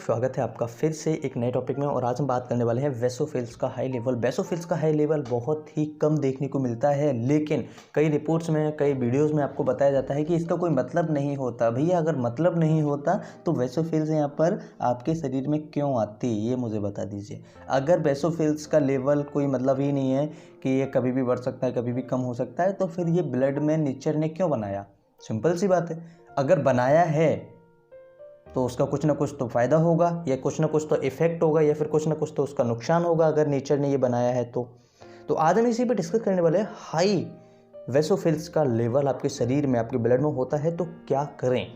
स्वागत है आपका फिर से एक नए टॉपिक में। और आज हम बात करने वाले हैं बेसोफिल्स का हाई लेवल। बेसोफिल्स का हाई लेवल बहुत ही कम देखने को मिलता है, लेकिन कई रिपोर्ट्स में, कई वीडियोस में आपको बताया जाता है कि इसका कोई मतलब नहीं होता। भैया अगर मतलब नहीं होता तो बेसोफिल्स यहाँ पर आपके शरीर में क्यों आती, ये मुझे बता दीजिए। अगर बेसोफिल्स का लेवल कोई मतलब ही नहीं है कि ये कभी भी बढ़ सकता है, कभी भी कम हो सकता है, तो फिर ये ब्लड में नेचर ने क्यों बनाया? सिंपल सी बात है, अगर बनाया है तो उसका कुछ ना कुछ तो फ़ायदा होगा, या कुछ ना कुछ तो इफ़ेक्ट होगा, या फिर कुछ ना कुछ तो उसका नुकसान होगा अगर नेचर ने ये बनाया है तो आज हम इसी पे डिस्कस करने वाले हैं। हाई वेसोफिल्स का लेवल आपके शरीर में, आपके ब्लड में होता है तो क्या करें।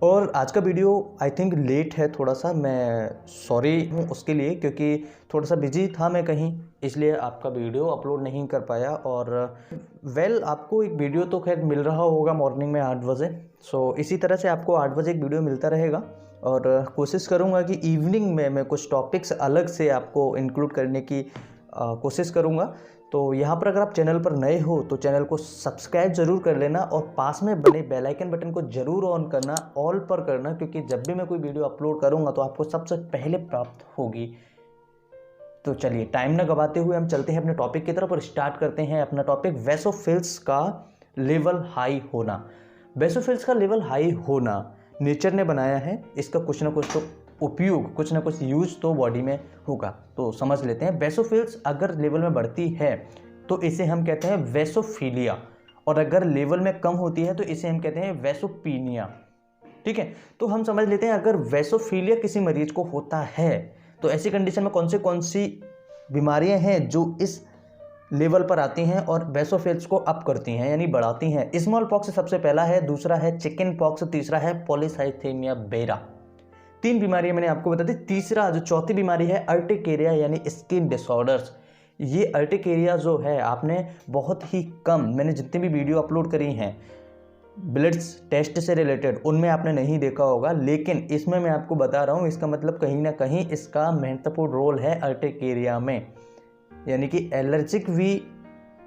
और आज का वीडियो आई थिंक लेट है थोड़ा सा, मैं सॉरी हूँ उसके लिए, क्योंकि थोड़ा सा बिजी था मैं कहीं, इसलिए आपका वीडियो अपलोड नहीं कर पाया। और आपको एक वीडियो तो खैर मिल रहा होगा मॉर्निंग में 8 बजे। सो इसी तरह से आपको 8 बजे एक वीडियो मिलता रहेगा, और कोशिश करूँगा कि इवनिंग में मैं कुछ टॉपिक्स अलग से आपको इंक्लूड करने की कोशिश करूँगा। तो यहाँ पर अगर आप चैनल पर नए हो तो चैनल को सब्सक्राइब ज़रूर कर लेना, और पास में बने बेल आइकन बटन को ज़रूर ऑन करना, ऑल पर करना, क्योंकि जब भी मैं कोई वीडियो अपलोड करूँगा तो आपको सबसे पहले प्राप्त होगी। तो चलिए टाइम ना गवाते हुए हम चलते हैं अपने टॉपिक की तरफ और स्टार्ट करते हैं अपना टॉपिक, वेसोफिल्स का लेवल हाई होना। बेसोफिल्स का लेवल हाई होना नेचर ने बनाया है, इसका कुछ ना कुछ तो उपयोग, कुछ ना कुछ यूज तो बॉडी में होगा। तो समझ लेते हैं, बेसोफिल्स अगर लेवल में बढ़ती है तो इसे हम कहते हैं वेसोफीलिया, और अगर लेवल में कम होती है तो इसे हम कहते हैं वेसोपीनिया। ठीक है, तो हम समझ लेते हैं अगर वेसोफीलिया किसी मरीज को होता है तो ऐसी कंडीशन में कौन सी बीमारियां हैं जो इस लेवल पर आती हैं और बेसोफिल्स को अप करती हैं, यानी बढ़ाती हैं। स्मॉल पॉक्स सबसे पहला है, दूसरा है चिकन पॉक्स, तीसरा है पॉलीसाइथेमिया बेरा। 3 बीमारियां मैंने आपको बता दी। तीसरा जो चौथी बीमारी है अर्टिकेरिया, यानी स्किन डिसऑर्डर्स। ये अर्टिकेरिया जो है आपने बहुत ही कम, मैंने जितनी भी वीडियो अपलोड करी हैं ब्लड टेस्ट से रिलेटेड, उनमें आपने नहीं देखा होगा, लेकिन इसमें मैं आपको बता रहा हूँ। इसका मतलब कहीं ना कहीं इसका महत्वपूर्ण रोल है अर्टिकेरिया में, यानी कि एलर्जिक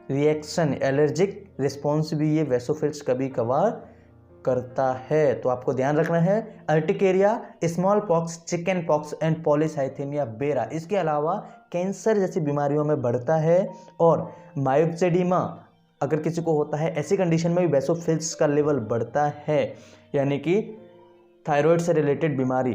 रिएक्शन, एलर्जिक रिस्पॉन्स भी ये वेसोफिल्स कभी कभार करता है। तो आपको ध्यान रखना है, urticaria, small pox, chicken pox and polycythaemia बेरा। इसके अलावा कैंसर जैसी बीमारियों में बढ़ता है, और मायोक्सेडिमा अगर किसी को होता है, ऐसी कंडीशन में भी बेसोफिल्स का लेवल बढ़ता है, यानी कि थायराइड से रिलेटेड बीमारी।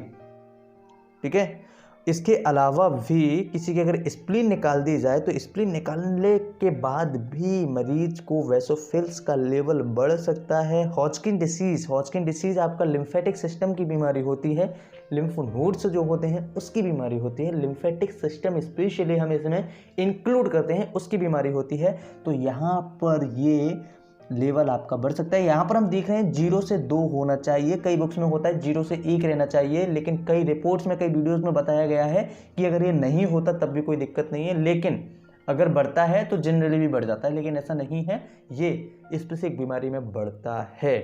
ठीक है, इसके अलावा भी किसी की अगर स्प्लीन निकाल दी जाए तो स्प्लीन निकालने के बाद भी मरीज को वेसोफिल्स का लेवल बढ़ सकता है। हॉजकिन डिसीज आपका लिम्फेटिक सिस्टम की बीमारी होती है, लिम्फ नोड्स जो होते हैं उसकी बीमारी होती है। लिम्फेटिक सिस्टम स्पेशली हम इसमें इंक्लूड करते हैं, उसकी बीमारी होती है। तो यहाँ पर ये लेवल आपका बढ़ सकता है। यहाँ पर हम देख रहे हैं 0 से 2 होना चाहिए, कई बुक्स में होता है 0 से 1 रहना चाहिए, लेकिन कई रिपोर्ट्स में, कई वीडियोस में बताया गया है कि अगर ये नहीं होता तब भी कोई दिक्कत नहीं है, लेकिन अगर बढ़ता है तो जनरली भी बढ़ जाता है, लेकिन ऐसा नहीं है, ये स्पेसिफिक बीमारी में बढ़ता है।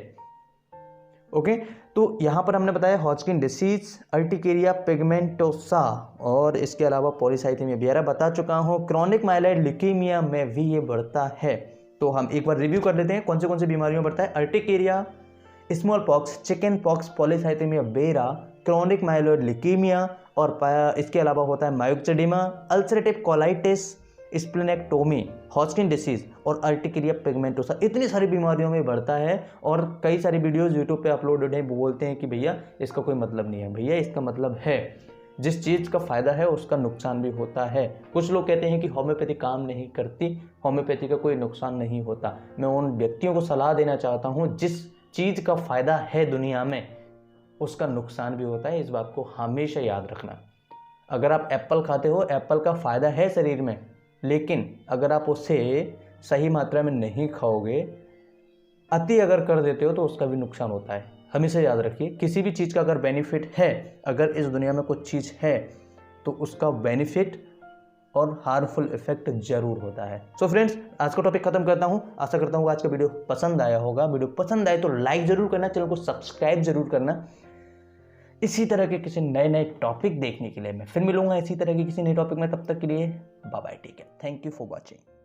ओके, तो यहाँ पर हमने बताया हॉजकिन डिसीज, अर्टिकेरिया पिगमेंटोसा, और इसके अलावा पॉलीसाइथेमिया बेरा बता चुका हूँ। क्रॉनिक माइलॉइड ल्यूकेमिया में भी ये बढ़ता है। तो हम एक बार रिव्यू कर लेते हैं कौन सी बीमारियों में बढ़ता है। Urticaria, small pox, chicken pox, polycythaemia vera, chronic myeloid leukaemia, और इसके अलावा होता है myxoedema, ulcerative colitis, splenectomy, Hodgkin disease और अर्टिकेरिया पिगमेंटोसा। इतनी सारी बीमारियों में बढ़ता है, और कई सारी वीडियोस यूट्यूब पे अपलोडेड हैं, बोलते हैं कि भैया इसका कोई मतलब नहीं है। भैया इसका मतलब है, जिस चीज़ का फ़ायदा है उसका नुकसान भी होता है। कुछ लोग कहते हैं कि होम्योपैथी काम नहीं करती, होम्योपैथी का कोई नुकसान नहीं होता। मैं उन व्यक्तियों को सलाह देना चाहता हूँ, जिस चीज़ का फ़ायदा है दुनिया में उसका नुकसान भी होता है, इस बात को हमेशा याद रखना। अगर आप एप्पल खाते हो, एप्पल का फ़ायदा है शरीर में, लेकिन अगर आप उसे सही मात्रा में नहीं खाओगे, अति अगर कर देते हो तो उसका भी नुकसान होता है। हमेशा याद रखिए, किसी भी चीज़ का अगर बेनिफिट है, अगर इस दुनिया में कुछ चीज़ है तो उसका बेनिफिट और हार्मफुल इफेक्ट जरूर होता है। सो फ्रेंड्स, आज का टॉपिक खत्म करता हूँ। आशा करता हूँ आज का वीडियो पसंद आया होगा। वीडियो पसंद आए तो लाइक जरूर करना, चैनल को सब्सक्राइब जरूर करना। इसी तरह के किसी नए टॉपिक देखने के लिए मैं फिर मिलूंगा इसी तरह के किसी नए टॉपिक में। तब तक के लिए bye bye, take care, thank you for watching.